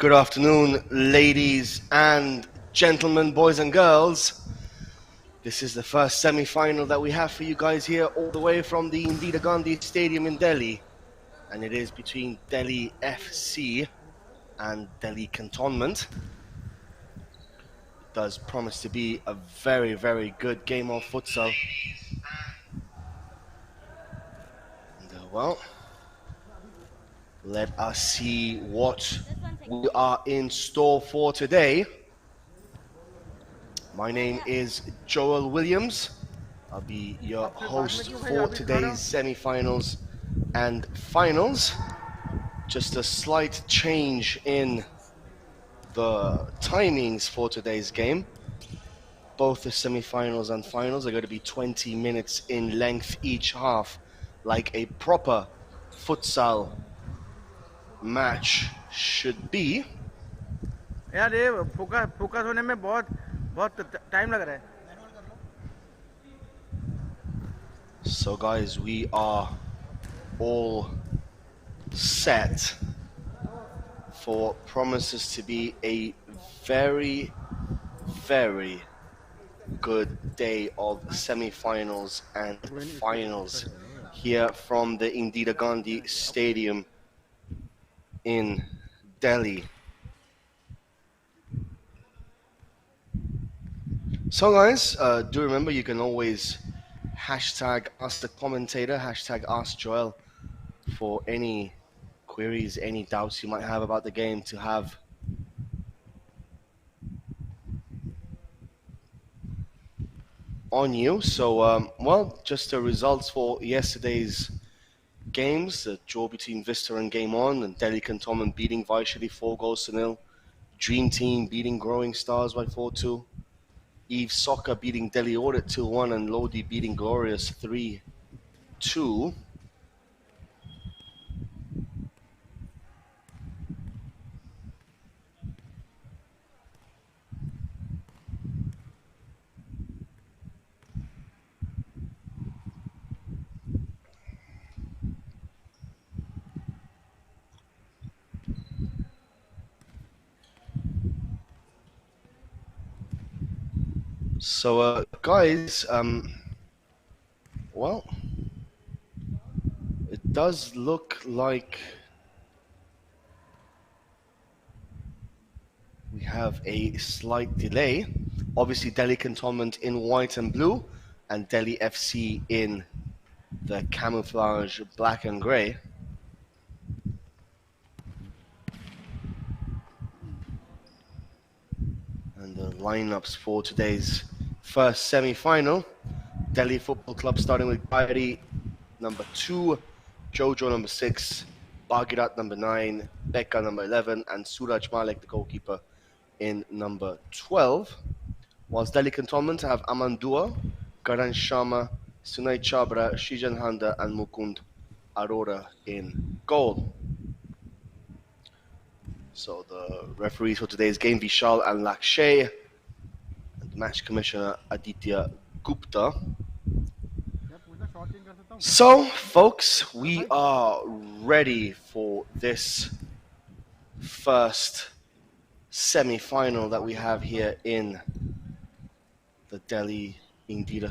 Good afternoon, ladies and gentlemen, boys and girls. This is the first semi-final that we have for you guys here all the way from the Indira Gandhi Stadium in Delhi. And it is between Delhi FC and Delhi Cantonment. It does promise to be a very, very good game of futsal. And, well, let us see what we are in store for today. My name is Joel Williams. I'll be your host for today's semi-finals and finals. Just a slight change in the timings for today's game. Both the semi-finals and finals are going to be 20 minutes in length each half, like a proper futsal match should be. यार ये focus होने में बहुत time लग रहा है. So guys, we are all set for promises to be a very, very good day of semi-finals and finals here from the Indira Gandhi Stadium in Delhi. So guys, do remember you can always hashtag Ask the Commentator, hashtag Ask Joel for any queries, any doubts you might have about the game to have on you. So, well, just the results for yesterday's games, the draw between Vista and Game On, and Delhi Cantonment beating Vaishali 4-0. Dream Team beating Growing Stars by 4-2. Eve Soccer beating Delhi Audit 2-1, and Lodi beating Glorious 3-2. So, guys, well, it does look like we have a slight delay. Obviously, Delhi Cantonment in white and blue, and Delhi FC in the camouflage black and grey. And the lineups for today's first semi-final. Delhi Football Club starting with Gayari, number 2, Jojo, number 6, Bhagirat, number 9, Becca, number 11, and Suraj Malik, the goalkeeper, in number 12. Whilst Delhi Cantonment have Amandua, Karan Sharma, Sunay Chabra, Shijan Handa, and Mukund Arora in goal. So the referees for today's game, Vishal and Lakshay, and match commissioner Aditya Gupta. So, folks, we are ready for this first semi-final that we have here in the Delhi Indira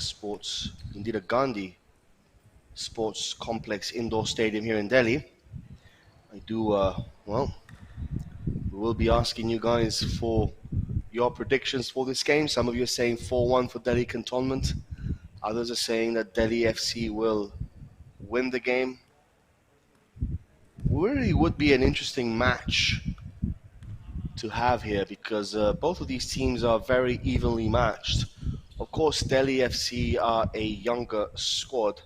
Gandhi Sports Complex Indoor Stadium here in Delhi. I do, well, we will be asking you guys for your predictions for this game. Some of you are saying 4-1 for Delhi Cantonment. Others are saying that Delhi FC will win the game. Really would be an interesting match to have here because both of these teams are very evenly matched. Of course, Delhi FC are a younger squad.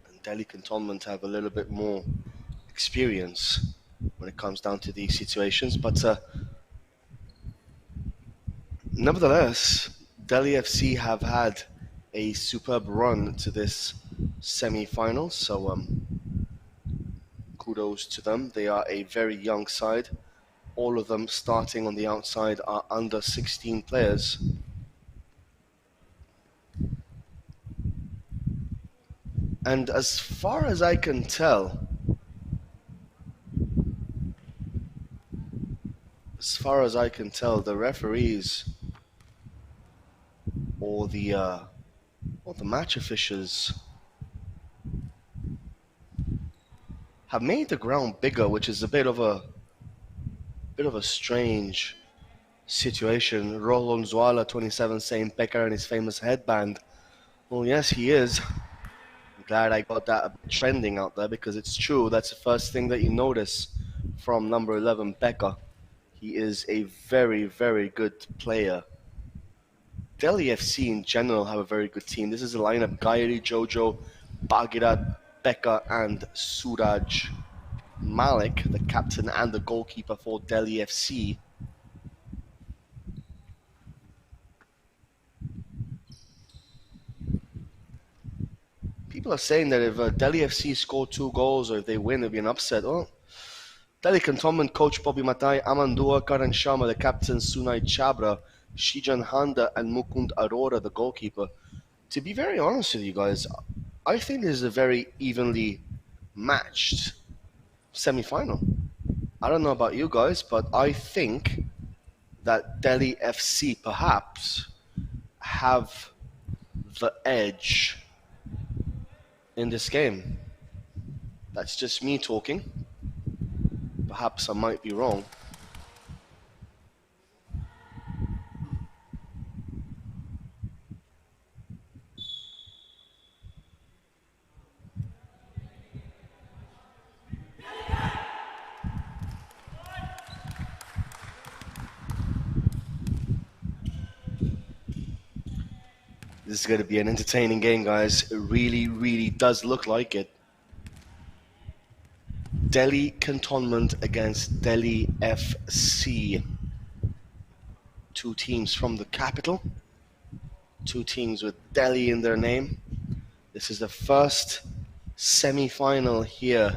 And Delhi Cantonment have a little bit more experience when it comes down to these situations. But nevertheless, Delhi FC have had a superb run to this semi-final. So kudos to them. They are a very young side. All of them starting on the outside are under 16 players. And as far as I can tell, as far as I can tell, the referees or the match officials have made the ground bigger, which is a bit of a strange situation. Roland Zuala 27 saying Becker and his famous headband. Well, yes, he is. I'm glad I got that a bit trending out there because it's true. That's the first thing that you notice from number 11 Becker. He is a very, very good player. Delhi FC in general have a very good team. This is a lineup: Gairi, Jojo, Baghirat, Becker, and Suraj Malik, the captain and the goalkeeper for Delhi FC. People are saying that if Delhi FC score 2 goals or if they win, it'll be an upset. Well, Delhi Cantonment coach Bobby Matai, Amandua, Karan Sharma, the captain, Sunay Chabra, Shijan Handa, and Mukund Arora, the goalkeeper. To be very honest with you guys, I think this is a very evenly matched semi-final. I don't know about you guys, but I think that Delhi FC perhaps have the edge in this game. That's just me talking. Perhaps I might be wrong. This is going to be an entertaining game, guys. It really, really does look like it. Delhi Cantonment against Delhi FC. Two teams from the capital. Two teams with Delhi in their name. This is the first semi-final here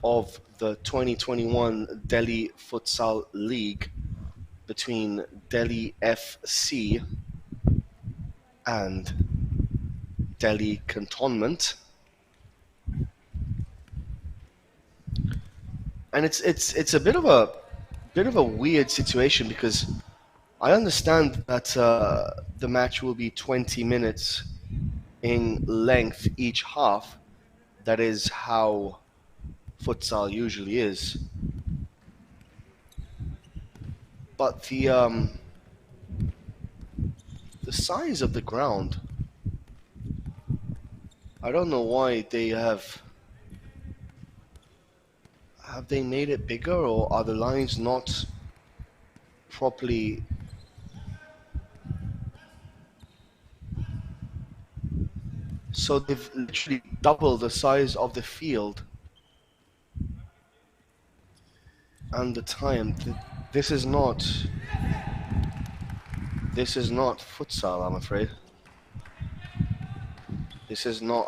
of the 2021 Delhi Futsal League between Delhi FC and Delhi Cantonment. And it's a bit of a weird situation because I understand that the match will be 20 minutes in length each half. That is how futsal usually is. But the size of the ground, I don't know why they have they made it bigger, or are the lines not properly so they've literally doubled the size of the field and the time. This is not futsal, I'm afraid. This is not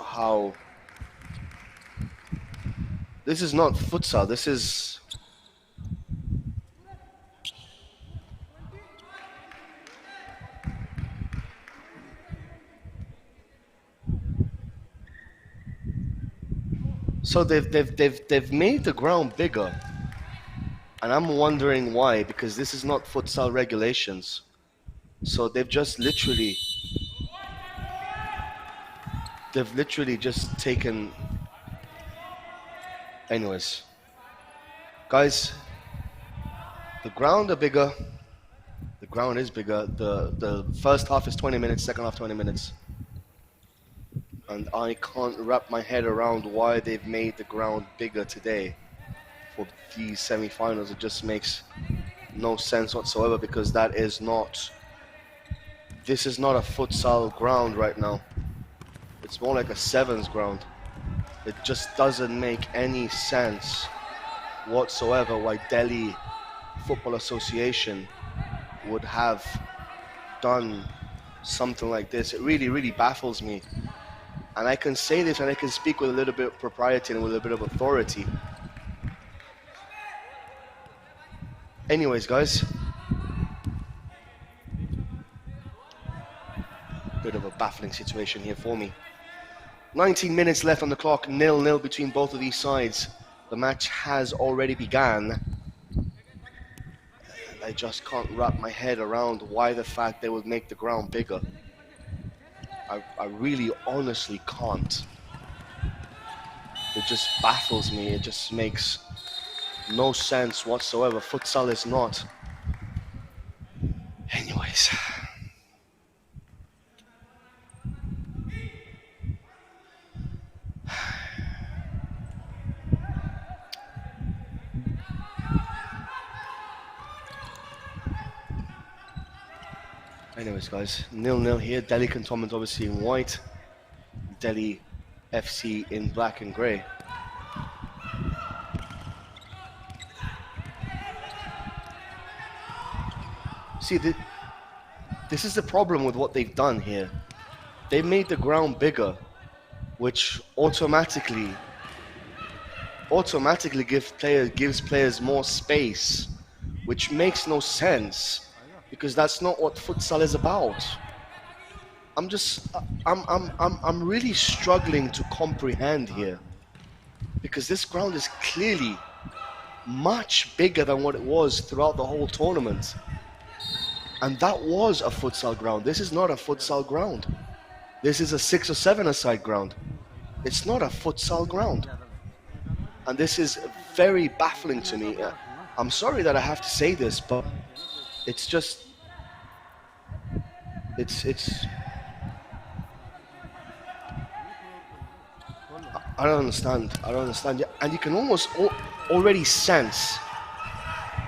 futsal. This is so they've made the ground bigger, and I'm wondering why, because this is not futsal regulations. So they've literally just taken. Anyways, guys, the ground are bigger. The ground is bigger. The first half is 20 minutes, second half 20 minutes. And I can't wrap my head around why they've made the ground bigger today for these semi-finals. It just makes no sense whatsoever, because this is not a futsal ground right now. It's more like a sevens ground. It just doesn't make any sense whatsoever why Delhi Football Association would have done something like this. It really, really baffles me. And I can say this, and I can speak with a little bit of propriety and with a bit of authority. Anyways, guys, bit of a baffling situation here for me. 19 minutes left on the clock, 0-0 between both of these sides. The match has already begun. I just can't wrap my head around why the fact they would make the ground bigger. I really honestly can't. It just baffles me. It just makes no sense whatsoever. Futsal is not. Anyways. Anyways, guys, 0-0 here. Delhi Cantonment obviously in white. Delhi FC in black and grey. See, this is the problem with what they've done here. They made the ground bigger, which automatically gives players more space, which makes no sense because that's not what futsal is about. I'm really struggling to comprehend here because this ground is clearly much bigger than what it was throughout the whole tournament. And that was a futsal ground. This is not a futsal ground. This is a 6 or 7-a-side ground. It's not a futsal ground. And this is very baffling to me. I'm sorry that I have to say this, but it's just... It's... I don't understand. I don't understand. And you can almost already sense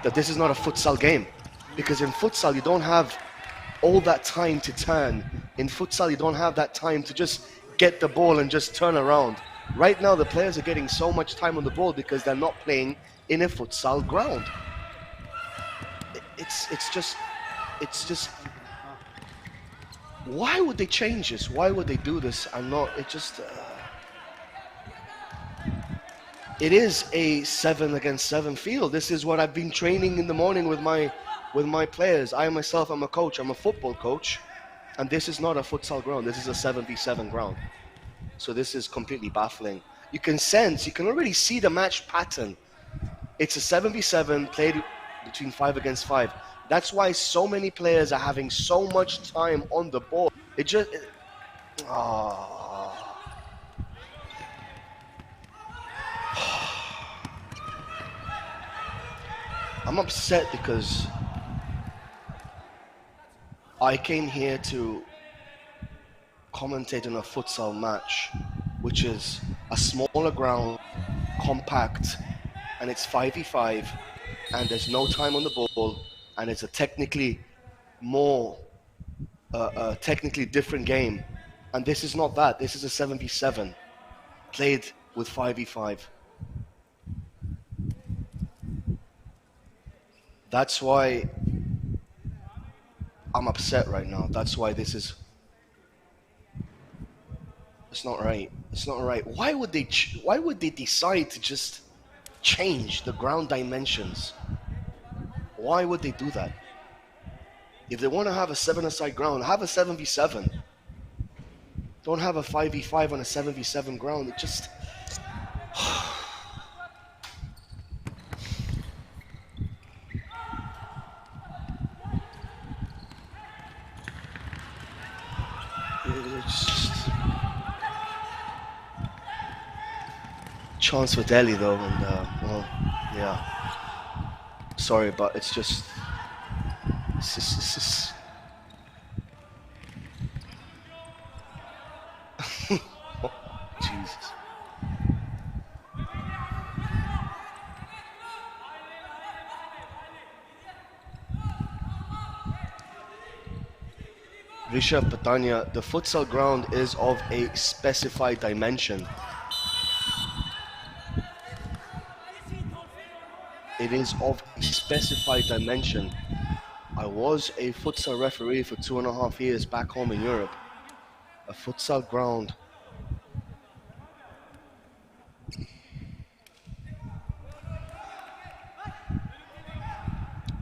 that this is not a futsal game. Because in futsal, you don't have all that time to turn. In futsal, you don't have that time to just get the ball and just turn around. Right now, the players are getting so much time on the ball because they're not playing in a futsal ground. It's just... Why would they change this? Why would they do this and not... It is a 7-against-7 field. This is what I've been training in the morning with my players. I myself am a coach. I'm a football coach. And this is not a futsal ground. This is a 7v7 ground. So this is completely baffling. You can already see the match pattern. It's a 7v7 played between 5 against 5. That's why so many players are having so much time on the ball. I'm upset because I came here to commentate on a futsal match, which is a smaller ground, compact, and it's 5v5, and there's no time on the ball, and it's a technically technically different game. And this is not that. This is a 7v7 played with 5v5. That's why I'm upset right now. That's why this is... It's not right. It's not right. Why would they decide to just change the ground dimensions? Why would they do that? If they want to have a 7-a-side ground, have a 7v7. Don't have a 5v5 on a 7v7 ground. It just... Chance for Delhi though, and well, yeah. Sorry, but it's just... Oh, Jesus. Rishabh Patania, the futsal ground is of a specified dimension. It is of a specified dimension. I was a futsal referee for 2.5 years back home in Europe. A futsal ground.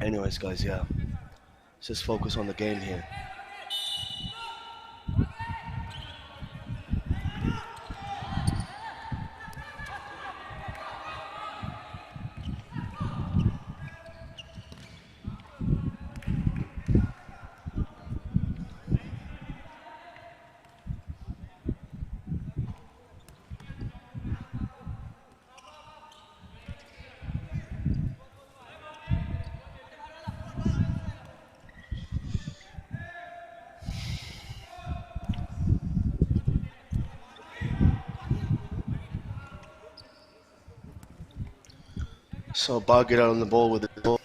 Anyways, guys, yeah. Let's just focus on the game here. So Bagheera on the ball with the ball.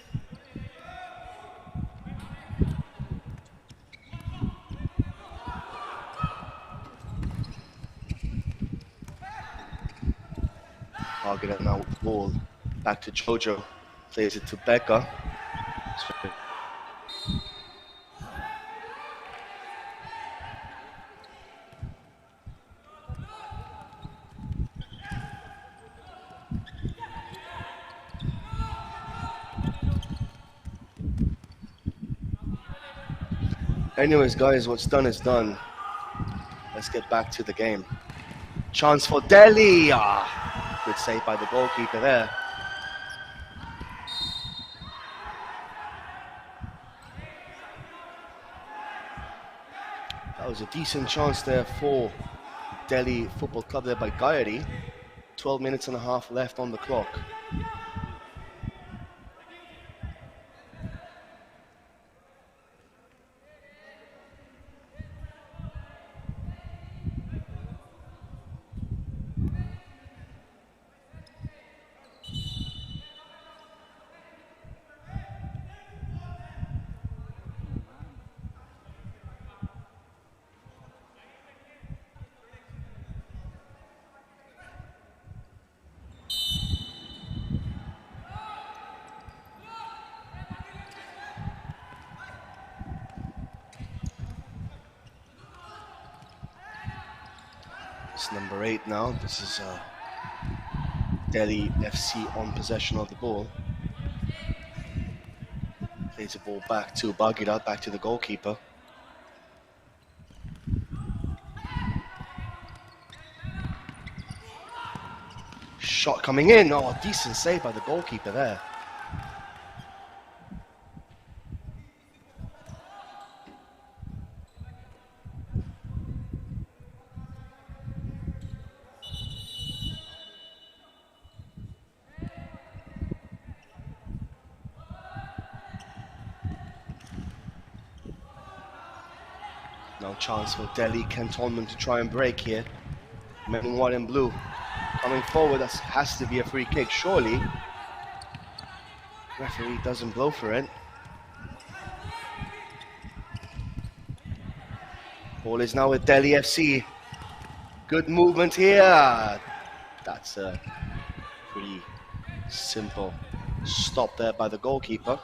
Bagheera now with the ball. Back to Jojo. Plays it to Becca. Anyways, guys, what's done is done. Let's get back to the game. Chance for Delhi. Good save by the goalkeeper there. That was a decent chance there for Delhi Football Club there by Gayari. 12 minutes and a half left on the clock. It's number 8 now. This is Delhi FC on possession of the ball. Plays the ball back to Bagheera, back to the goalkeeper. Shot coming in. Oh, decent save by the goalkeeper there. No chance for Delhi Cantonment to try and break here. Men in white and blue coming forward. That has to be a free kick, surely. Referee doesn't blow for it. Ball is now with Delhi FC. Good movement here. That's a pretty simple stop there by the goalkeeper.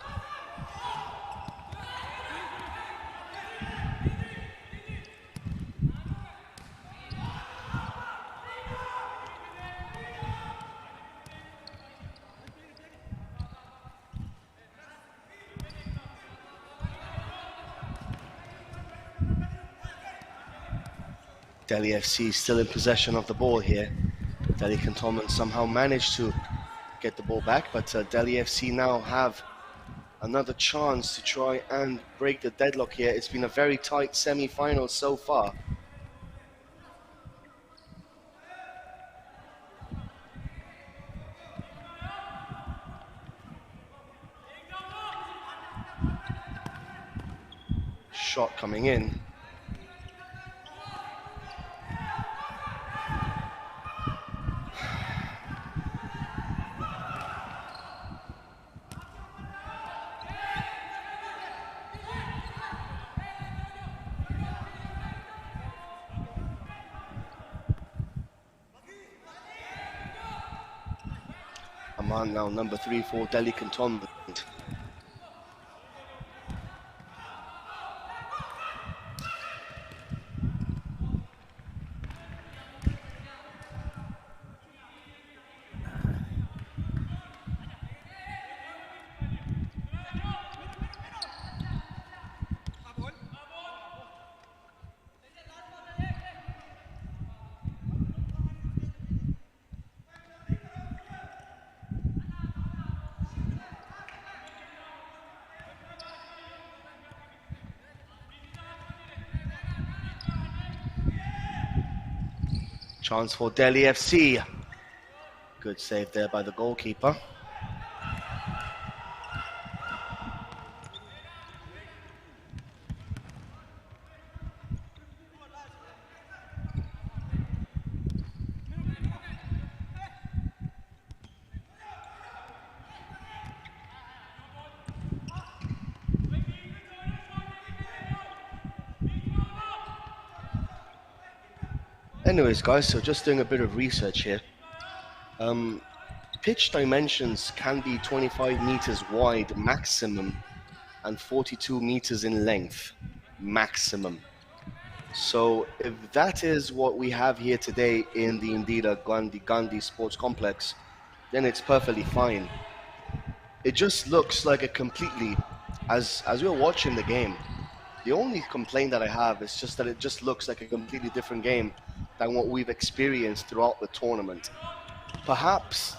Delhi FC still in possession of the ball here. Delhi Cantonment somehow managed to get the ball back, but Delhi FC now have another chance to try and break the deadlock here. It's been a very tight semi-final so far. Shot coming in. Aman now number 3 for Delhi Cantonment. Chance for Delhi FC. Good save there by the goalkeeper. Anyways, guys, so just doing a bit of research here. Um, Pitch dimensions can be 25 meters wide maximum and 42 meters in length maximum. So if that is what we have here today in the Indira Gandhi Sports Complex, then it's perfectly fine. It just looks like a completely, as we're watching the game, the only complaint that I have is just that it just looks like a completely different game than what we've experienced throughout the tournament. Perhaps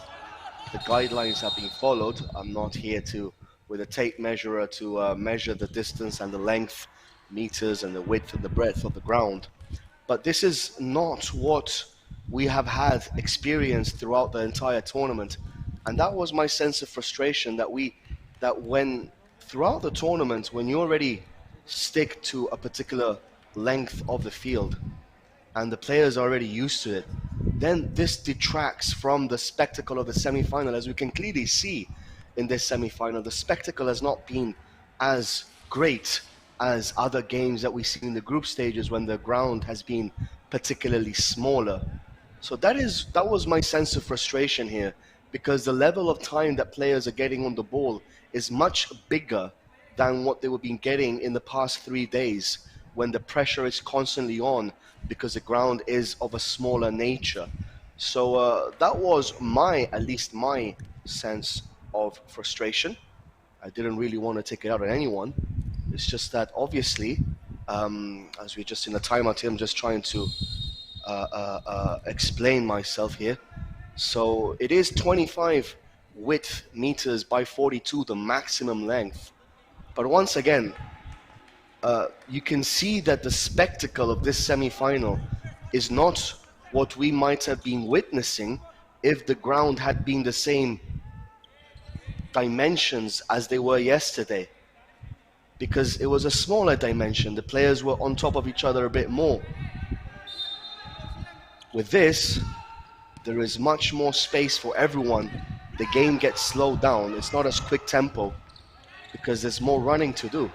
the guidelines have been followed. I'm not here to, with a tape measurer, to measure the distance and the length, meters, and the width and the breadth of the ground. But this is not what we have had experienced throughout the entire tournament. And that was my sense of frustration that when throughout the tournament, when you already stick to a particular length of the field, and the players are already used to it, then this detracts from the spectacle of the semi-final. As we can clearly see in this semi-final, the spectacle has not been as great as other games that we've seen in the group stages when the ground has been particularly smaller. So that was my sense of frustration here, because the level of time that players are getting on the ball is much bigger than what they were been getting in the past 3 days, when the pressure is constantly on because the ground is of a smaller nature. So that was at least my sense of frustration. I didn't really want to take it out on anyone. It's just that obviously, as we're just in a timeout here, I'm just trying to explain myself here. So it is 25 width meters by 42, the maximum length. But once again, you can see that the spectacle of this semi-final is not what we might have been witnessing if the ground had been the same dimensions as they were yesterday, because it was a smaller dimension. The players were on top of each other a bit more. With this, there is much more space for everyone. The game gets slowed down. It's not as quick tempo because there's more running to do.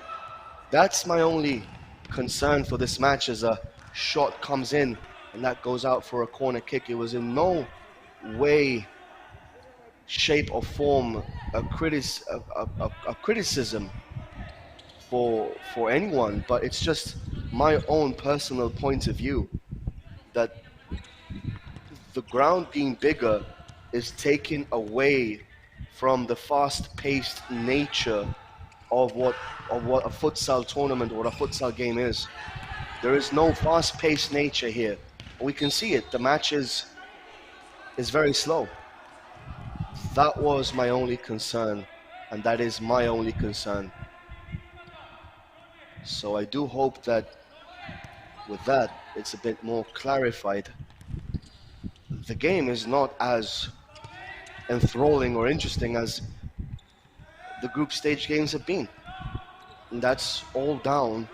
That's my only concern for this match. As a shot comes in and that goes out for a corner kick, it was in no way, shape or form a criticism for anyone, but it's just my own personal point of view that the ground being bigger is taken away from the fast-paced nature of what a futsal tournament or a futsal game is. There is no fast-paced nature here. We can see it. The match is very slow. That was my only concern, and that is my only concern. So I do hope that with that, it's a bit more clarified. The game is not as enthralling or interesting as the group stage games have been. And that's all down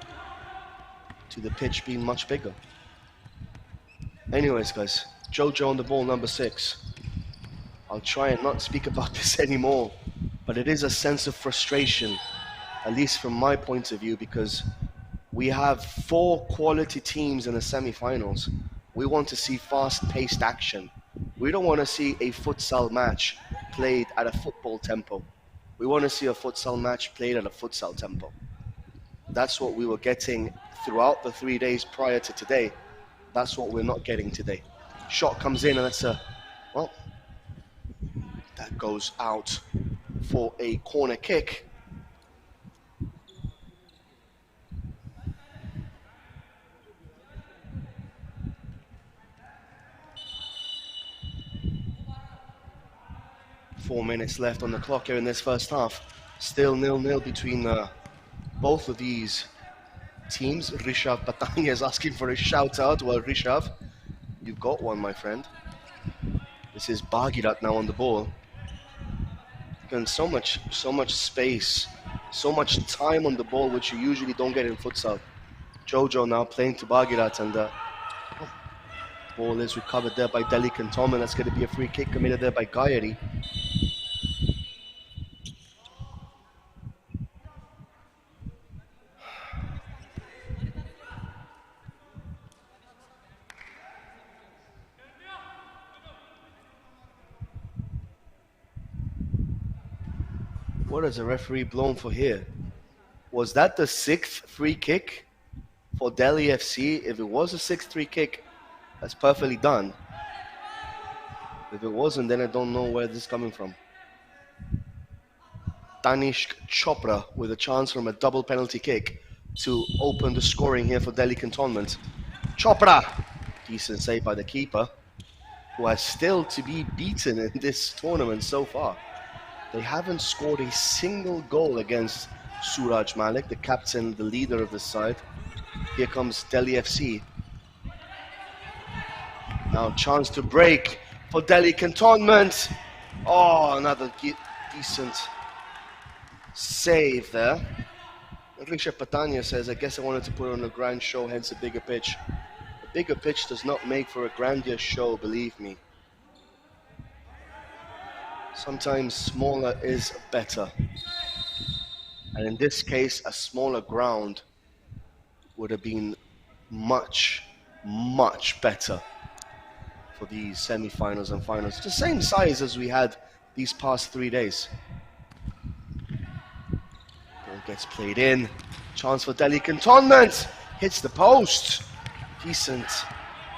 to the pitch being much bigger. Anyways, guys, Jojo on the ball, number 6. I'll try and not speak about this anymore, but it is a sense of frustration, at least from my point of view, because we have 4 quality teams in the semi-finals. We want to see fast-paced action. We don't want to see a futsal match played at a football tempo. We want to see a futsal match played at a futsal tempo. That's what we were getting throughout the 3 days prior to today. That's what we're not getting today. Shot comes in and that goes out for a corner kick. Four minutes left on the clock here in this first half. Still 0-0 between both of these teams. Rishav Patania is asking for a shout out. Well, Rishav, you've got one, my friend. This is Bagirat now on the ball. And so much space, so much time on the ball, which you usually don't get in futsal. Jojo now playing to Bagirat, and ball is recovered there by Delhi Cantonment. That's going to be a free kick committed there by Gayari. What is the referee blown for here? Was that the 6th free kick for Delhi FC? If it was a 6th free kick, that's perfectly done. If it wasn't, then I don't know where this is coming from. Tanishq Chopra with a chance from a double penalty kick to open the scoring here for Delhi Cantonment. Chopra! Decent save by the keeper, who has still to be beaten in this tournament so far. They haven't scored a single goal against Suraj Malik, the captain, the leader of the side. Here comes Delhi FC. Now chance to break for Delhi Cantonment. Oh, another decent save there. Alicia Patania says, I guess I wanted to put on a grand show, hence a bigger pitch. A bigger pitch does not make for a grandiose show, believe me. Sometimes smaller is better. And in this case, a smaller ground would have been much, much better for these semi-finals and finals. It's the same size as we had these past 3 days. Ball gets played in. Chance for Delhi Cantonment. Hits the post. Decent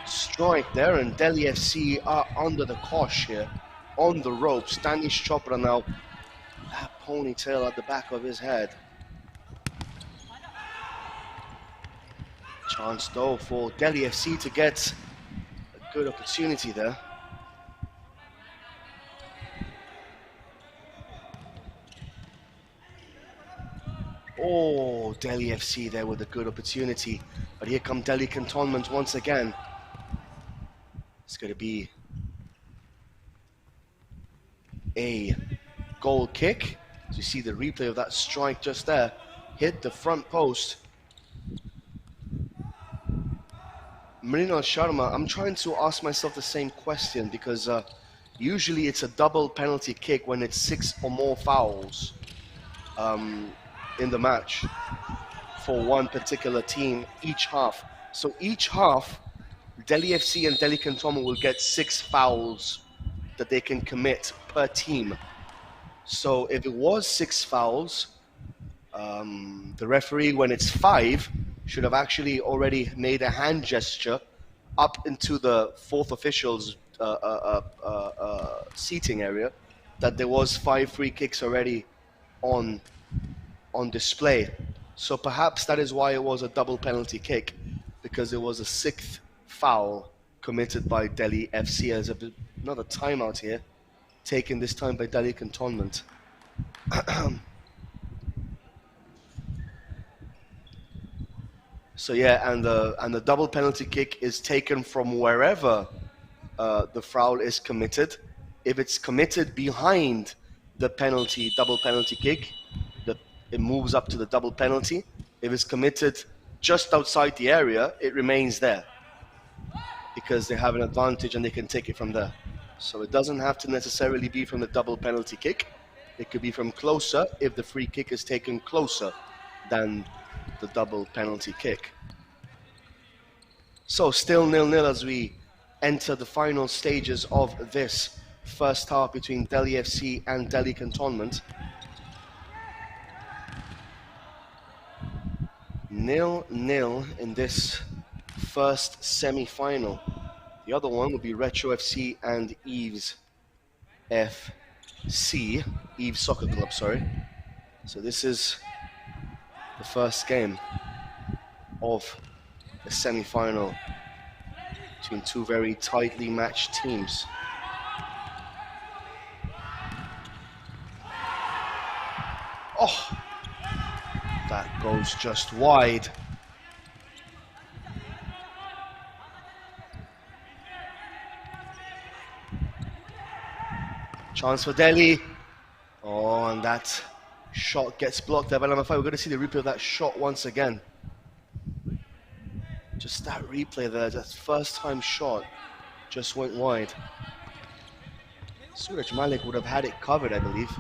strike there, and Delhi FC are under the cosh here. On the ropes. Danish Chopra now. That ponytail at the back of his head. Chance though for Delhi FC to get a good opportunity there. Oh, Delhi FC there with a good opportunity. But here come Delhi Cantonment once again. It's going to be a goal kick. As you see the replay of that strike just there. Hit the front post. Mrinal Sharma, I'm trying to ask myself the same question because usually it's a double penalty kick when it's 6 or more fouls in the match for one particular team each half. So each half, Delhi FC and Delhi Cantonment will get 6 fouls that they can commit per team. So if it was 6 fouls, the referee, when it's 5, should have actually already made a hand gesture up into the 4th official's seating area that there was 5 free kicks already on display. So perhaps that is why it was a double penalty kick, because it was a 6th foul committed by Delhi FC. As another timeout here, taken this time by Delhi Cantonment. So yeah, and the double penalty kick is taken from wherever the foul is committed. If it's committed behind the double penalty kick, it moves up to the double penalty. If it's committed just outside the area, it remains there because they have an advantage and they can take it from there. So it doesn't have to necessarily be from the double penalty kick. It could be from closer if the free kick is taken closer than the double penalty kick. So still 0-0 as we enter the final stages of this first half between Delhi FC and Delhi Cantonment. 0-0 in this first semi-final. The other one will be Retro FC and Eves FC, Eves Soccer Club, sorry. So this is the first game of the semi-final between two very tightly matched teams. Oh, that goes just wide. Chance for Delhi. Oh, and that shot gets blocked there by number 5. We're going to see the replay of that shot once again. Just that replay there, that first time shot just went wide. Suraj Malik would have had it covered, I believe.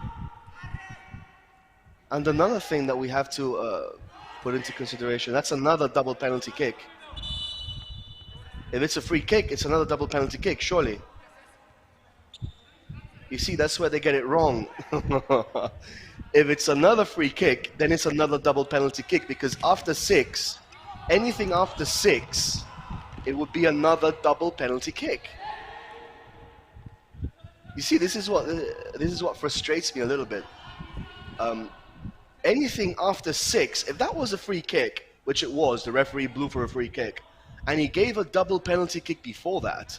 And another thing that we have to put into consideration, that's another double penalty kick. If it's a free kick, it's another double penalty kick, surely. You see, that's where they get it wrong. If it's another free kick, then it's another double penalty kick because after 6, anything after 6, it would be another double penalty kick. You see, this is what frustrates me a little bit. Anything after 6, if that was a free kick, which it was, the referee blew for a free kick, and he gave a double penalty kick before that,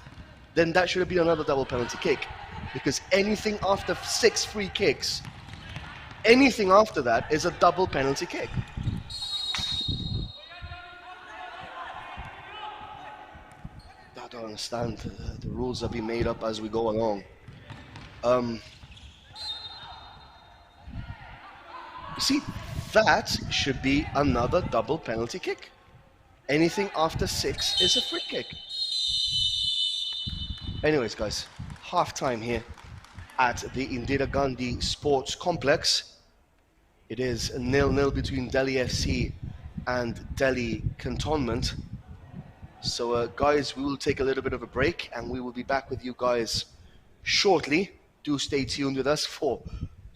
then that should have been another double penalty kick. Because anything after 6 free kicks, anything after that is a double penalty kick. I don't understand. The rules are being made up as we go along. You see, that should be another double penalty kick. Anything after 6 is a free kick. Anyways, guys, half-time here at the Indira Gandhi Sports Complex. It is 0-0 between Delhi FC and Delhi Cantonment. So, guys, we will take a little bit of a break and we will be back with you guys shortly. Do stay tuned with us for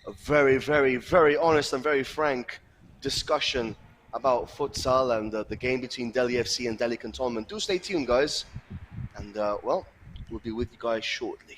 a very, very, very honest and very frank discussion about futsal and the game between Delhi FC and Delhi Cantonment. Do stay tuned, guys. And, well, we'll be with you guys shortly.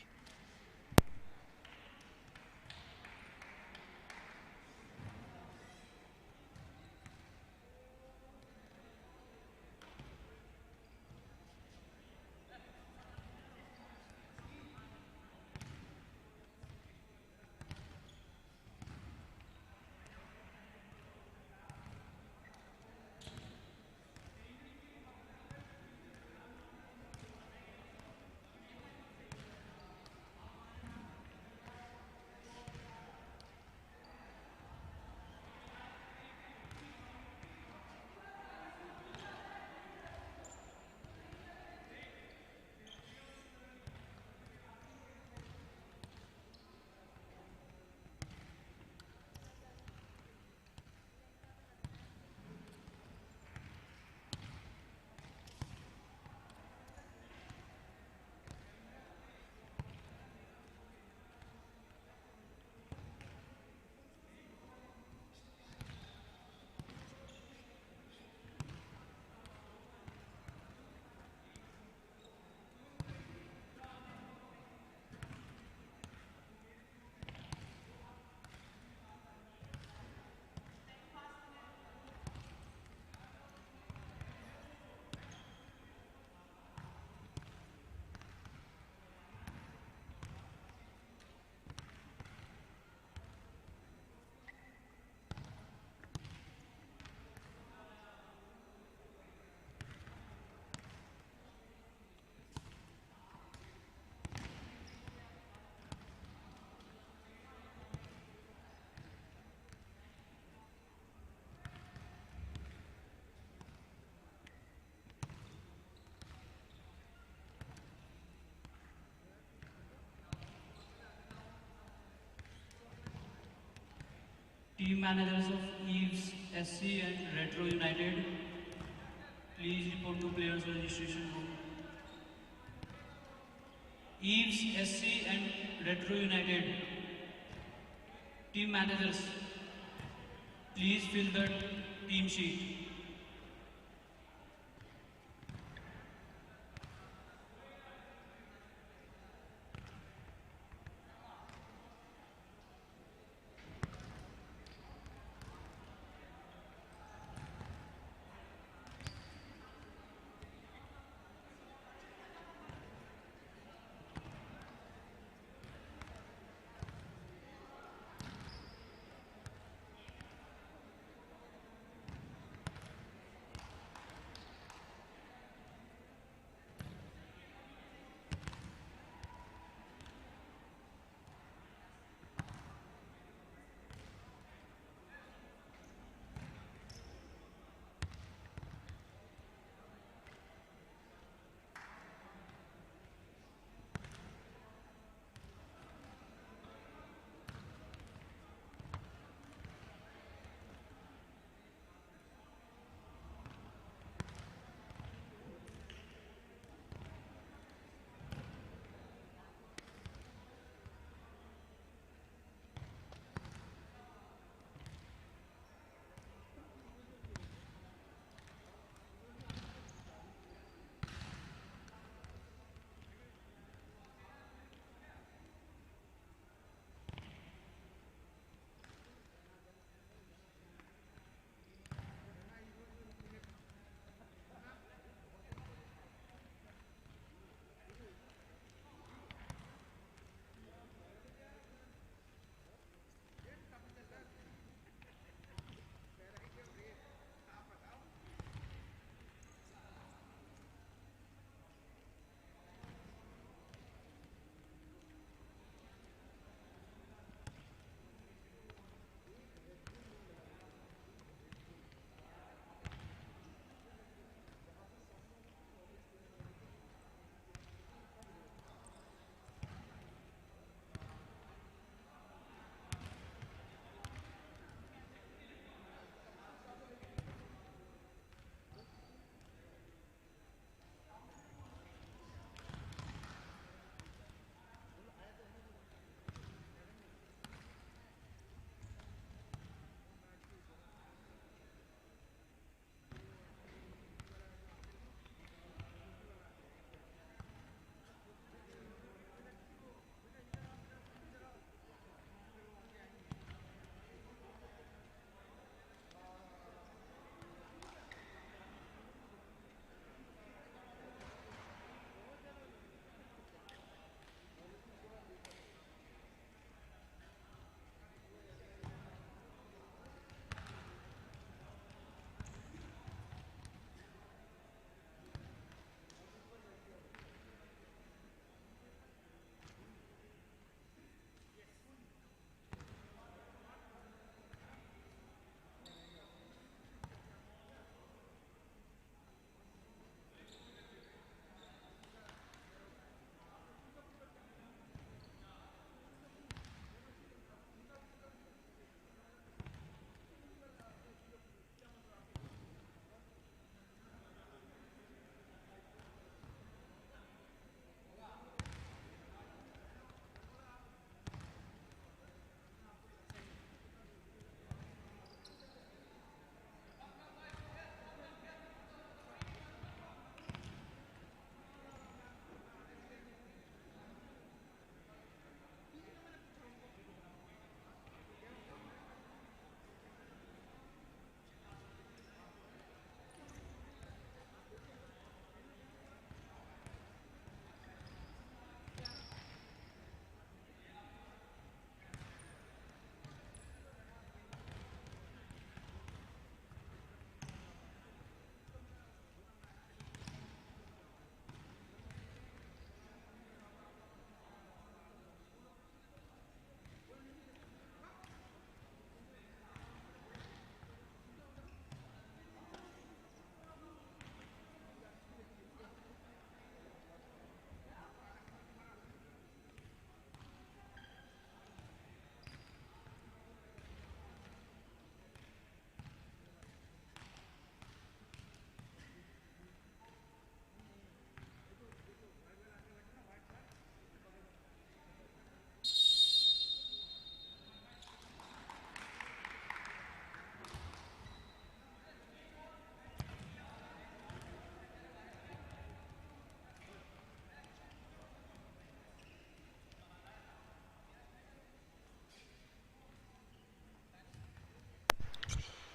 Team managers of Eves SC and Retro United, please report to players registration room. Eves SC and Retro United, team managers, please fill the team sheet.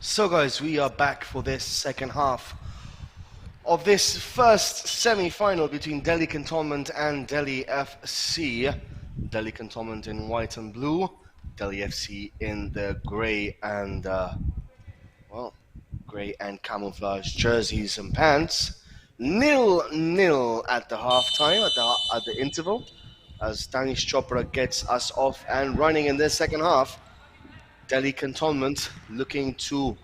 So guys, we are back for this second half of this first semi-final between Delhi Cantonment and Delhi FC. Delhi Cantonment in white and blue, Delhi FC in the grey and grey and camouflage jerseys and pants. 0-0 at the half-time, at the interval, as Danish Chopra gets us off and running in this second half. Delhi Cantonment looking to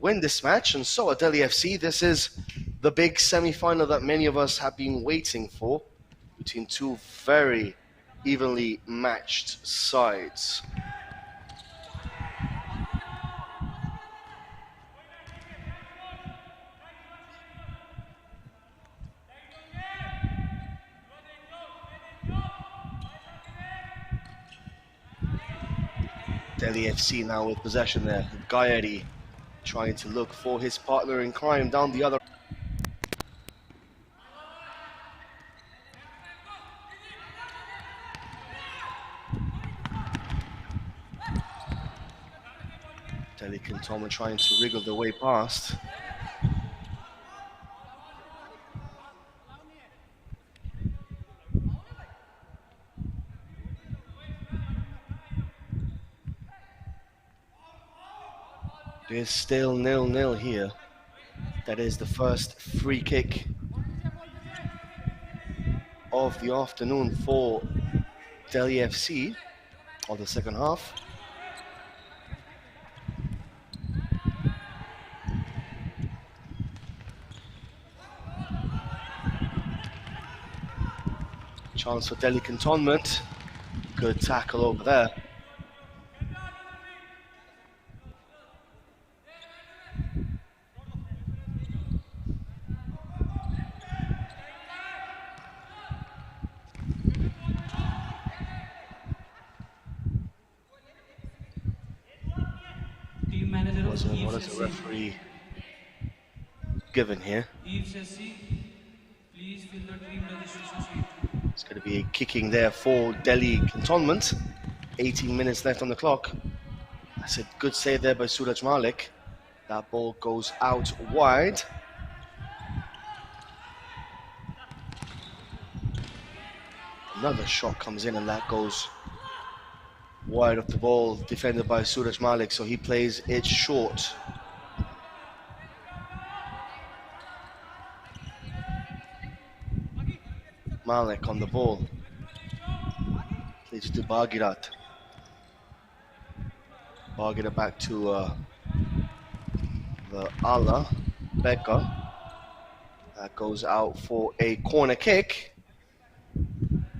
win this match, and so at Delhi FC. This is the big semi-final that many of us have been waiting for, between two very evenly matched sides. Delhi FC now with possession there. Gaeri trying to look for his partner in crime down the other. Delhi Cantonment trying to wriggle their way past. It is still 0-0 here. That is the first free kick of the afternoon for Delhi FC of the second half. Chance for Delhi Cantonment. Good tackle over there. Team manager of What Eves is the SC. referee given here? Eves SC, please fill the team registration sheet. It's going to be a kicking there for Delhi Cantonment. 18 minutes left on the clock. That's a good save there by Suraj Malik. That ball goes out wide. Another shot comes in and that goes wide of the ball, defended by Suraj Malik, so he plays it short. Malik on the ball. Plays it to Bhagirat. Bhagirat back to the Allah, Becca. That goes out for a corner kick.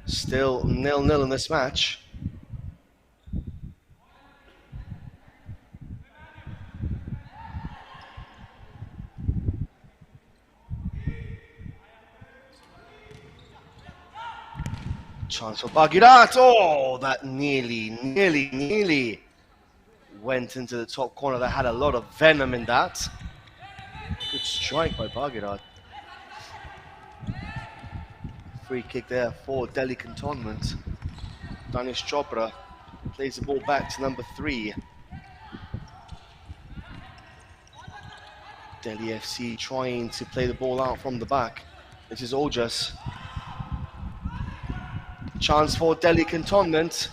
Still 0-0 in this match. Chance for Bhagirat. Oh, that nearly went into the top corner. That had a lot of venom in that. Good strike by Bhagirat. Free kick there for Delhi Cantonment. Danish Chopra plays the ball back to number 3. Delhi FC trying to play the ball out from the back. This is Ojas. Chance for Delhi Cantonment.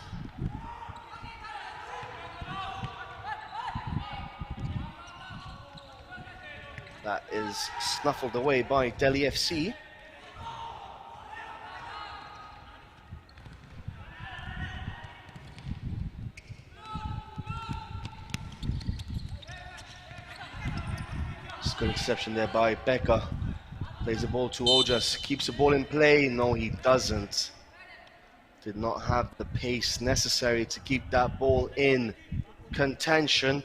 That is snuffled away by Delhi FC. Good exception there by Becca. Plays the ball to Ojas. Keeps the ball in play. No, he doesn't. Did not have the pace necessary to keep that ball in contention.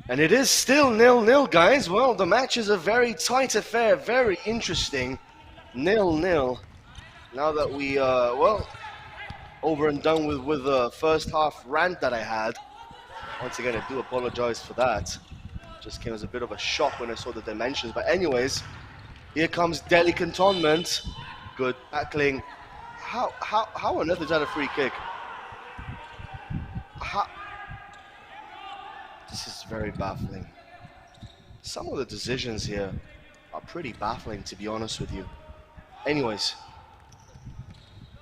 And it is still 0-0, guys. Well, the match is a very tight affair. Very interesting. 0-0. Now that we, over and done with the first half rant that I had. Once again, I do apologize for that. Just came as a bit of a shock when I saw the dimensions. But anyways, here comes Delhi Cantonment. Good tackling. How on earth is that a free kick? This is very baffling. Some of the decisions here are pretty baffling, to be honest with you. Anyways,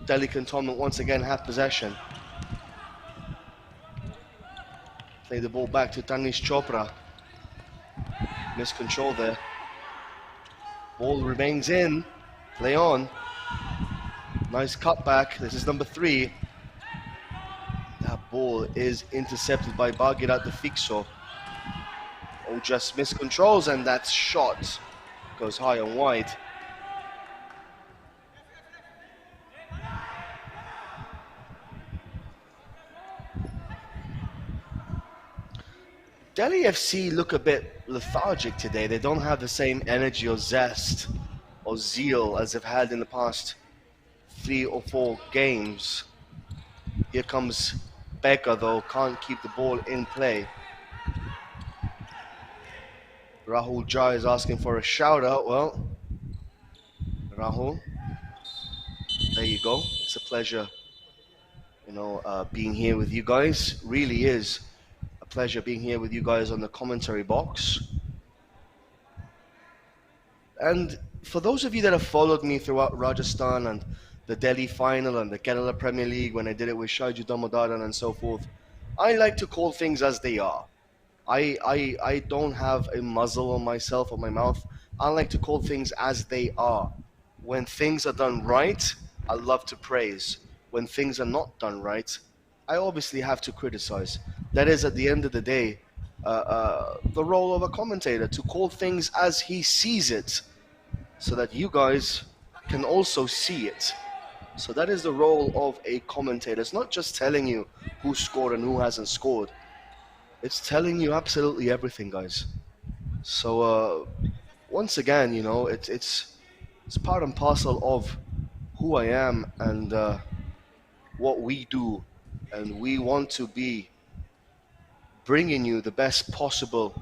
Delhi Cantonment once again have possession. Play the ball back to Tanish Chopra. Miscontrol there. Ball remains in. Play on. Nice cutback. This is number 3. That ball is intercepted by Bagirat the Fixo. Oh, just miscontrols, and that shot goes high and wide. Delhi FC look a bit lethargic today. They don't have the same energy or zest or zeal as they've had in the past 3 or 4 games. Here comes Becca, though, can't keep the ball in play. Rahul Jha is asking for a shout out. Well, Rahul, there you go. It's a pleasure, being here with you guys. Really is a pleasure being here with you guys on the commentary box. And for those of you that have followed me throughout Rajasthan and the Delhi final and the Kerala Premier League, when I did it with Shaiju Damodaran and so forth, I like to call things as they are. I don't have a muzzle on myself or my mouth. I like to call things as they are. When things are done right, I love to praise. When things are not done right, I obviously have to criticize. That is, at the end of the day, the role of a commentator, to call things as he sees it, so that you guys can also see it. So that is the role of a commentator. It's not just telling you who scored and who hasn't scored. It's telling you absolutely everything, guys. So once again, it's part and parcel of who I am and what we do, and we want to be bringing you the best possible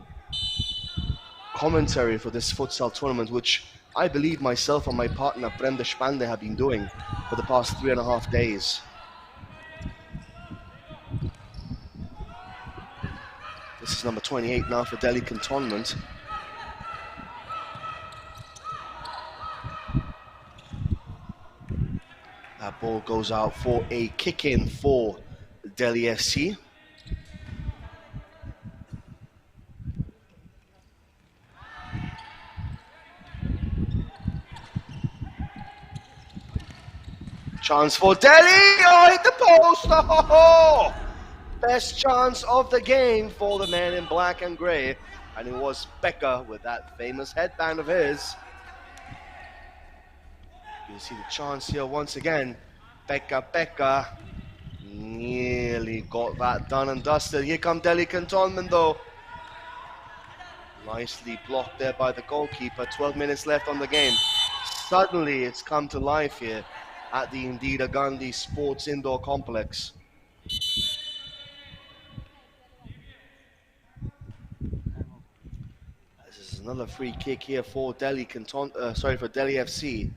commentary for this futsal tournament, which I believe myself and my partner Brenda Spande have been doing for the past 3.5 days. This is number 28 now for Delhi Cantonment. That ball goes out for a kick-in for Delhi FC. Chance for Delhi! Oh, hit the post! Oh! Best chance of the game for the man in black and grey. And it was Becca with that famous headband of his. You see the chance here once again. Becca nearly got that done and dusted. Here come Delhi Cantonment though. Nicely blocked there by the goalkeeper. 12 minutes left on the game. Suddenly it's come to life here at the Indira Gandhi Sports Indoor Complex. This is another free kick here for Delhi for Delhi FC.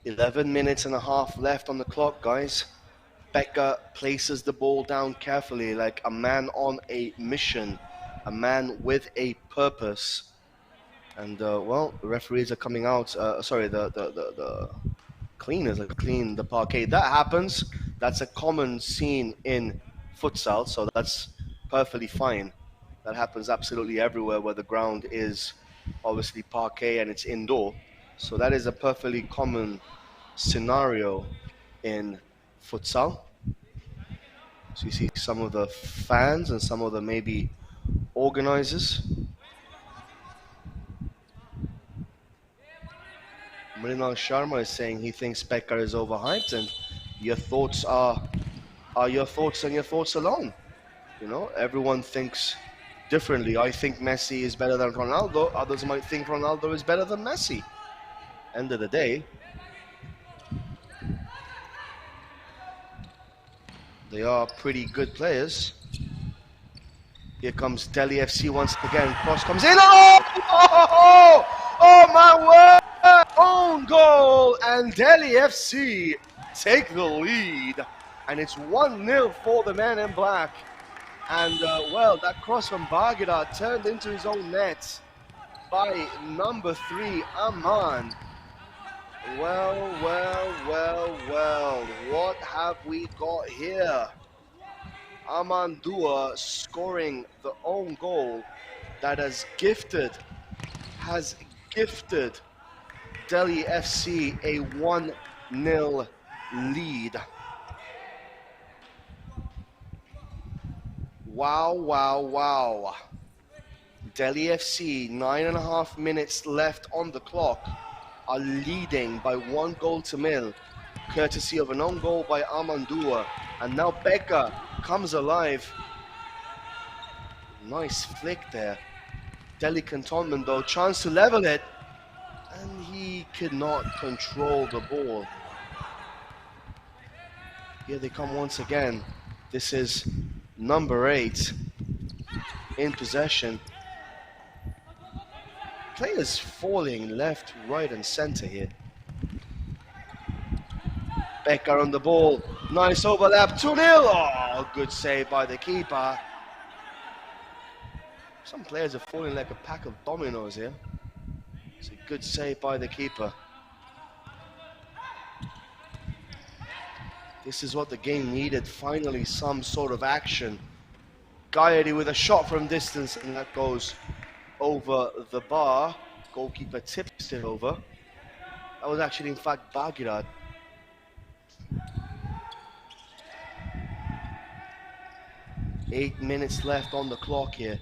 .11 minutes and a half left on the clock, guys. Becca places the ball down carefully, like a man on a mission, a man with a purpose. And well, the referees are coming out. The cleaners are cleaning the parquet. That happens. That's a common scene in futsal, so that's perfectly fine. That happens absolutely everywhere where the ground is obviously parquet and it's indoor. So that is a perfectly common scenario in futsal. So you see some of the fans and some of the maybe organizers. Mrinal Sharma is saying he thinks Becca is overhyped, and your thoughts are your thoughts and your thoughts alone. Everyone thinks differently. I think Messi is better than Ronaldo. Others might think Ronaldo is better than Messi. End of the day, They are pretty good players. Here comes Delhi FC once again. Cross comes in. Oh my word! Own goal, and Delhi FC take the lead. And it's 1-0 for the man in black. And well, that cross from Baghdad turned into his own net by number 3, Aman. Well, what have we got here? Aman Dua scoring the own goal that has gifted Delhi FC a 1-0 lead. Wow. Delhi FC, 9.5 minutes left on the clock, are leading by 1-0, courtesy of an own goal by Amandua. And now Becca comes alive. Nice flick there. Delhi Cantonment though, chance to level it, and he could not control the ball. Here they come once again. This is number 8 in possession. Players falling left, right and center here. Becker on the ball. Nice overlap. 2-0. Oh, good save by the keeper. Some players are falling like a pack of dominoes here. It's a good save by the keeper. This is what the game needed. Finally, some sort of action. Gaidi with a shot from distance, and that goes over the bar. Goalkeeper tips it over. That was actually, in fact, Baghdad. Eight minutes left on the clock here.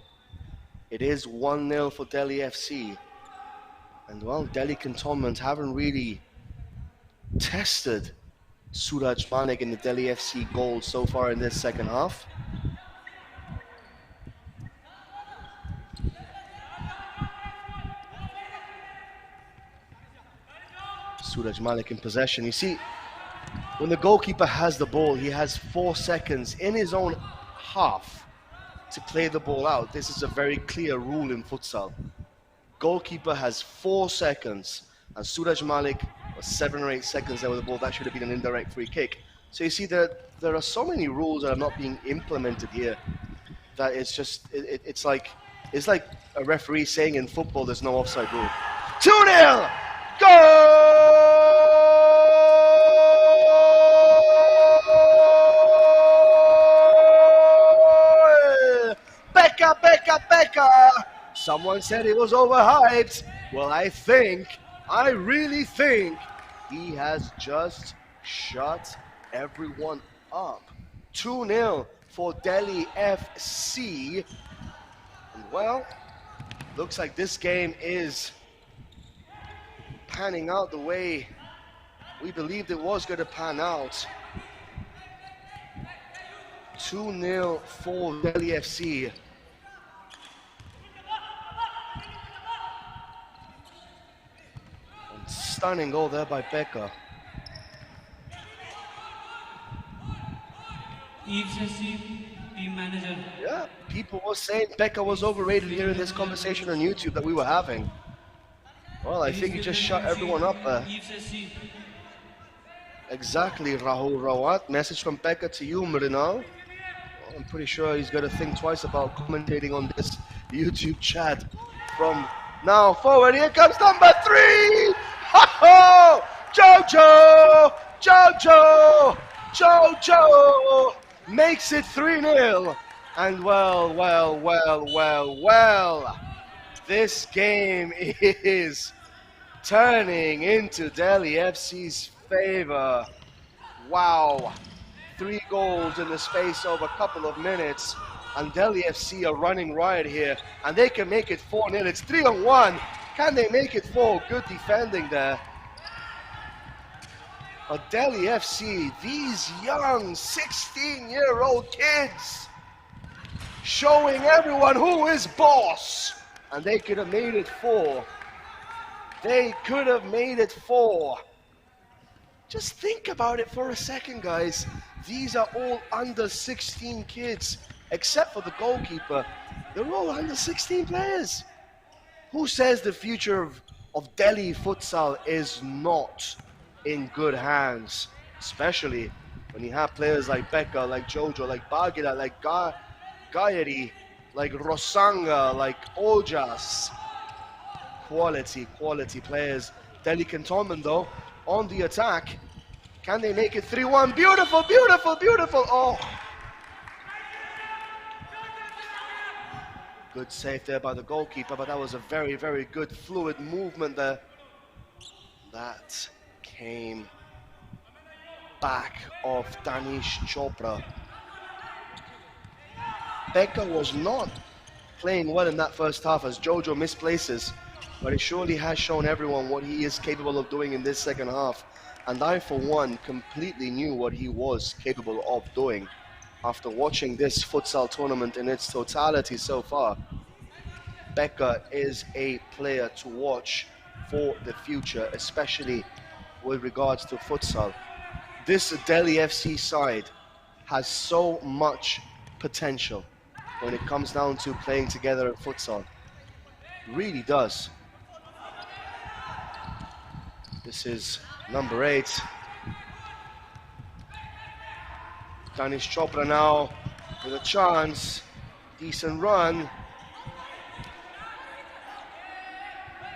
It is 1-0 for Delhi FC. And well, Delhi Cantonment haven't really tested Suraj Manik in the Delhi FC goal so far in this second half. Suraj Malik in possession. You see, when the goalkeeper has the ball, he has 4 seconds in his own half to play the ball out. This is a very clear rule in futsal. Goalkeeper has 4 seconds, and Suraj Malik was 7 or 8 seconds there with the ball. That should have been an indirect free kick. So you see that there are so many rules that are not being implemented here that it's just, it's like a referee saying in football there's no offside rule. 2-0! Goal! Becca! Someone said it was overhyped. Well, I really think he has just shut everyone up. 2-0 for Delhi FC. And well, looks like this game is panning out the way we believed it was going to pan out. 2-0 for Delhi FC. And stunning goal there by Becca. Team manager. Yeah, people were saying Becca was overrated here in this conversation on YouTube that we were having. Well, I think he just shut everyone up there. Exactly, Rahul Rawat. Message from Becca to you, Mrinal. Well, I'm pretty sure he's going to think twice about commentating on this YouTube chat. From now forward, here comes number 3! Ho-ho! Jojo makes it 3-0. And well, this game is turning into Delhi FC's favor. Wow. 3 goals in the space of a couple of minutes. And Delhi FC are running riot here. And they can make it 4-0. It's 3-1. Can they make it 4? Good defending there. But Delhi FC, these young 16-year-old kids, showing everyone who is boss. And they could have made it 4. They could have made it 4. Just think about it for a second, guys. These are all under 16 kids, except for the goalkeeper. They're all under 16 players. Who says the future of Delhi futsal is not in good hands? Especially when you have players like Becca, like Jojo, like Bagila, like Gayari, like Rosanga, like Ojas. Quality players. Delhi Cantonment, though, on the attack. Can they make it 3-1? Beautiful, beautiful, beautiful. Oh. Good save there by the goalkeeper, but that was a very, very good fluid movement there. That came back of Danish Chopra. Becca was not playing well in that first half as Jojo misplaces, but he surely has shown everyone what he is capable of doing in this second half. And I, for one, completely knew what he was capable of doing after watching this futsal tournament in its totality so far. Becca is a player to watch for the future, especially with regards to futsal. This Delhi FC side has so much potential when it comes down to playing together in futsal. Really does. This is number 8. Danish Chopra now with a chance. Decent run.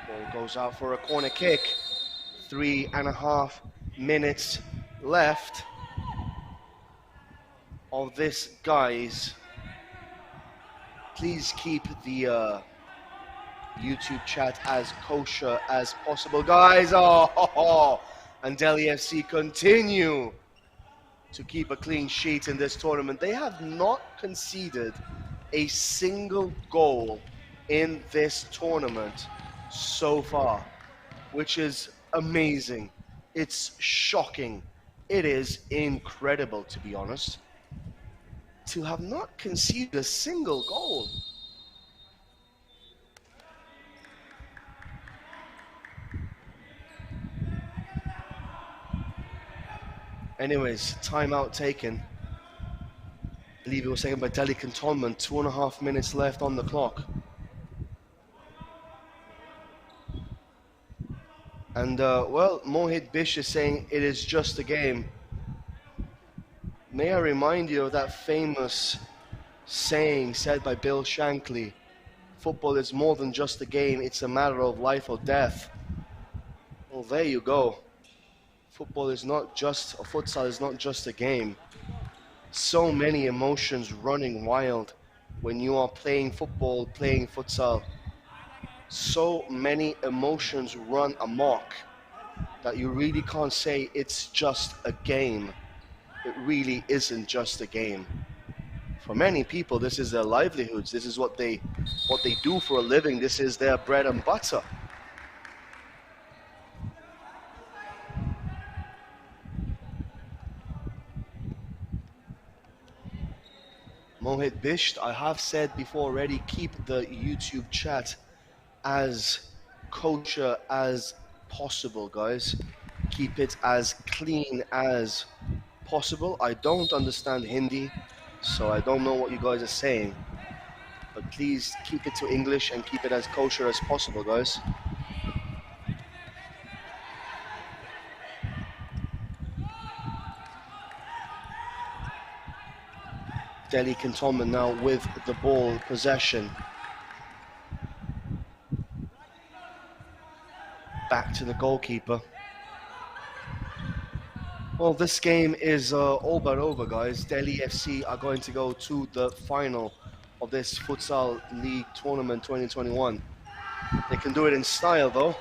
Ball goes out for a corner kick. 3.5 minutes left of this, guys. Please keep the YouTube chat as kosher as possible, guys. Oh, and Delhi FC continue to keep a clean sheet in this tournament. They have not conceded a single goal in this tournament so far, which is amazing. It's shocking. It is incredible, to be honest, to have not conceded a single goal. Anyways, timeout taken. I believe it was taken by Delhi Cantonment. 2.5 minutes left on the clock. And, well, Mohit Bish is saying it is just a game. May I remind you of that famous saying said by Bill Shankly, football is more than just a game, it's a matter of life or death. Well, there you go. Football is not just, or futsal is not just a game. So many emotions running wild when you are playing football, playing futsal. So many emotions run amok that you really can't say it's just a game. It really isn't just a game. For many people, this is their livelihoods. This is what they do for a living. This is their bread and butter. Mohit Bisht, I have said before already, keep the YouTube chat as kosher as possible, guys. Keep it as clean as possible. I don't understand Hindi, so I don't know what you guys are saying. But please keep it to English and keep it as kosher as possible, guys. Delhi Cantonment now with the ball possession. Back to the goalkeeper. Well, this game is all but over, guys. Delhi FC are going to go to the final of this Futsal League Tournament 2021. They can do it in style, though.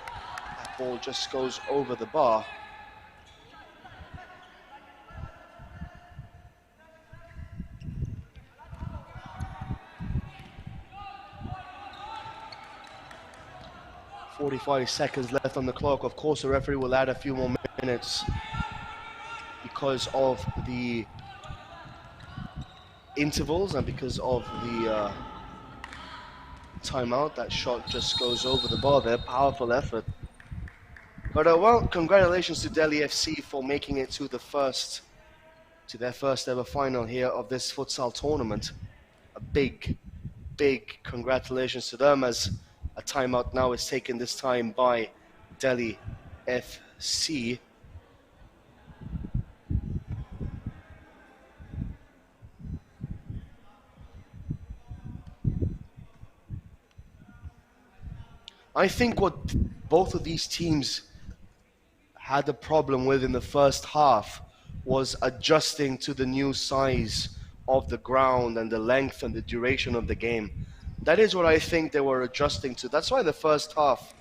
That ball just goes over the bar. "45 seconds left on the clock." Of course, the referee will add a few more minutes because of the intervals and because of the timeout. That shot just goes over the bar there. Powerful effort But well, congratulations to Delhi FC for making it to their first ever final here of this futsal tournament. A big congratulations to them, as a timeout now is taken this time by Delhi FC. I think what both of these teams had a problem with in the first half was adjusting to the new size of the ground and the length and the duration of the game. That is what I think they were adjusting to. That's why the first half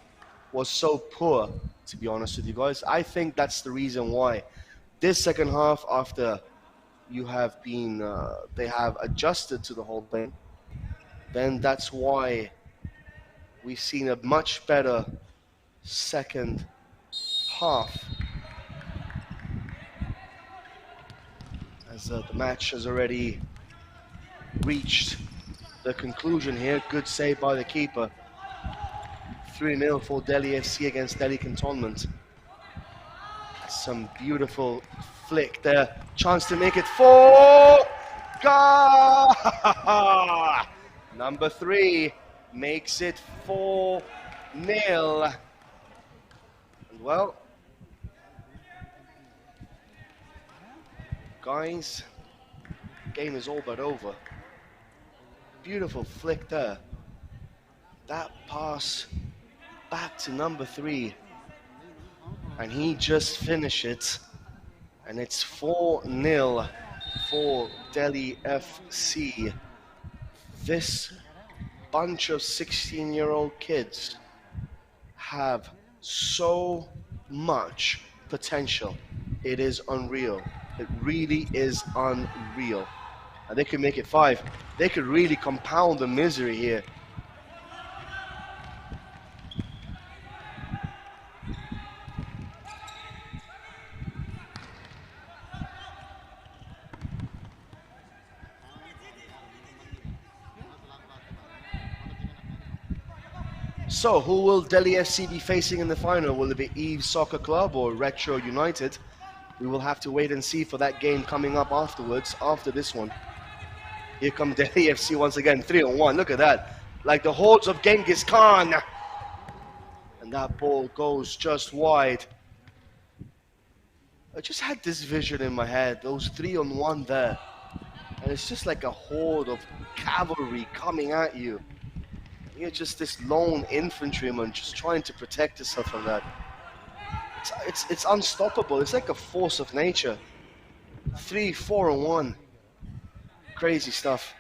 was so poor, to be honest with you guys. I think that's the reason why. This second half, after they have adjusted to the whole thing, then that's why we've seen a much better second half, as the match has already reached the conclusion here. Good save by the keeper. 3-0 for Delhi FC against Delhi Cantonment. Some beautiful flick there. Chance to make it 4. Goal! Number 3 makes it 4-0. And well, guys, game is all but over. Beautiful flick there. That pass back to number 3, and he just finished it, and it's 4-0 for Delhi FC. This bunch of 16-year-old kids have so much potential. It is unreal. It really is unreal. And they could make it 5. They could really compound the misery here. So, who will Delhi FC be facing in the final? Will it be Eves Soccer Club or Retro United? We will have to wait and see for that game coming up afterwards, after this one. Here come Delhi FC once again, 3-on-1. Look at that. Like the hordes of Genghis Khan. And that ball goes just wide. I just had this vision in my head, those 3-on-1 there. And it's just like a horde of cavalry coming at you. You're just this lone infantryman just trying to protect yourself from that. It's unstoppable. It's like a force of nature. 3, 4-on-1. Crazy stuff.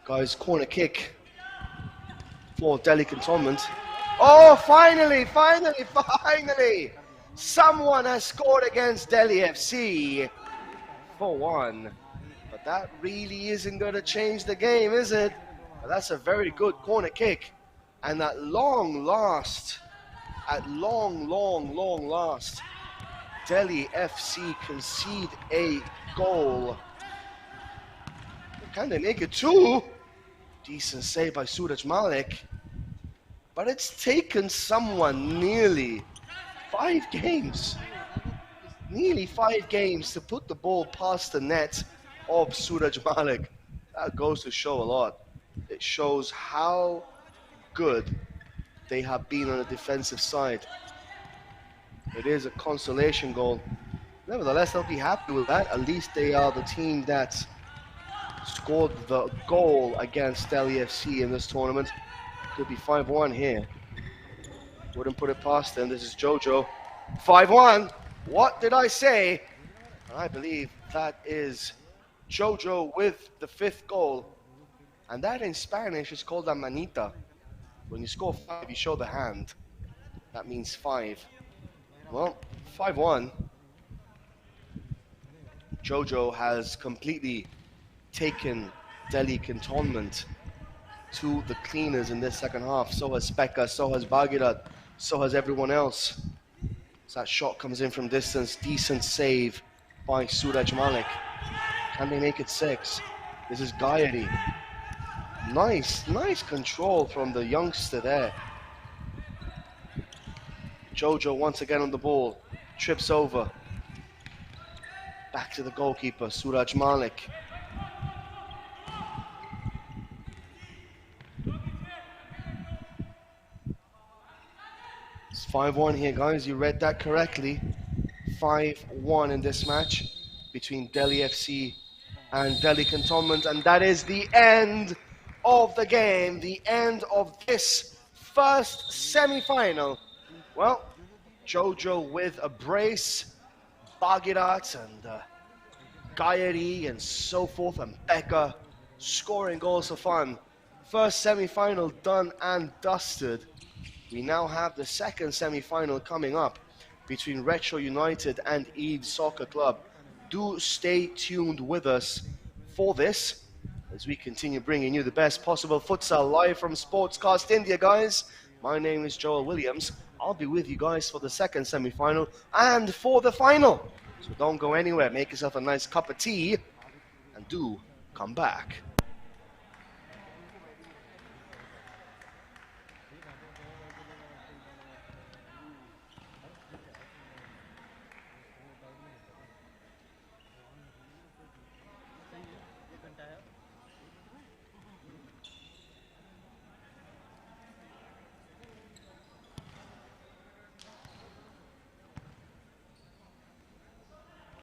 Guys, corner kick for Delhi Cantonment. Oh, finally! Someone has scored against Delhi FC. 4-1. But that really isn't going to change the game, is it? But that's a very good corner kick. And at long last, Delhi FC concede a goal. Can they make it 2? Decent save by Suraj Malik. But it's taken someone nearly 5 games. Nearly 5 games to put the ball past the net of Suraj Malik. That goes to show a lot. It shows how good they have been on the defensive side. It is a consolation goal. Nevertheless, they'll be happy with that. At least they are the team that scored the goal against Delhi FC in this tournament. Could be 5-1 here. Wouldn't put it past them. This is Jojo. 5-1. What did I say? I believe that is Jojo with the 5th goal. And that in Spanish is called a manita. When you score 5, you show the hand. That means 5. Well, 5-1. Jojo has completely taken Delhi Cantonment to the cleaners in this second half. So has Pekka, so has Bhagirat, so has everyone else. So that shot comes in from distance. Decent save by Suraj Malik. Can they make it 6? This is Gayari. Nice control from the youngster there. Jojo once again on the ball. Trips over. Back to the goalkeeper, Suraj Malik. It's 5-1 here, guys. You read that correctly. 5-1 in this match between Delhi FC and Delhi Cantonment. And that is the end of the game, the end of this first semi-final. Well, Jojo with a brace, Bagirat and Gayari and so forth, and Becca scoring goals for fun. First semi-final done and dusted. We now have the second semi-final coming up between Retro United and Eves Soccer Club. Do stay tuned with us for this as we continue bringing you the best possible futsal live from Sportscast India, guys. My name is Joel Williams. I'll be with you guys for the second semi-final and for the final. So don't go anywhere. Make yourself a nice cup of tea and do come back.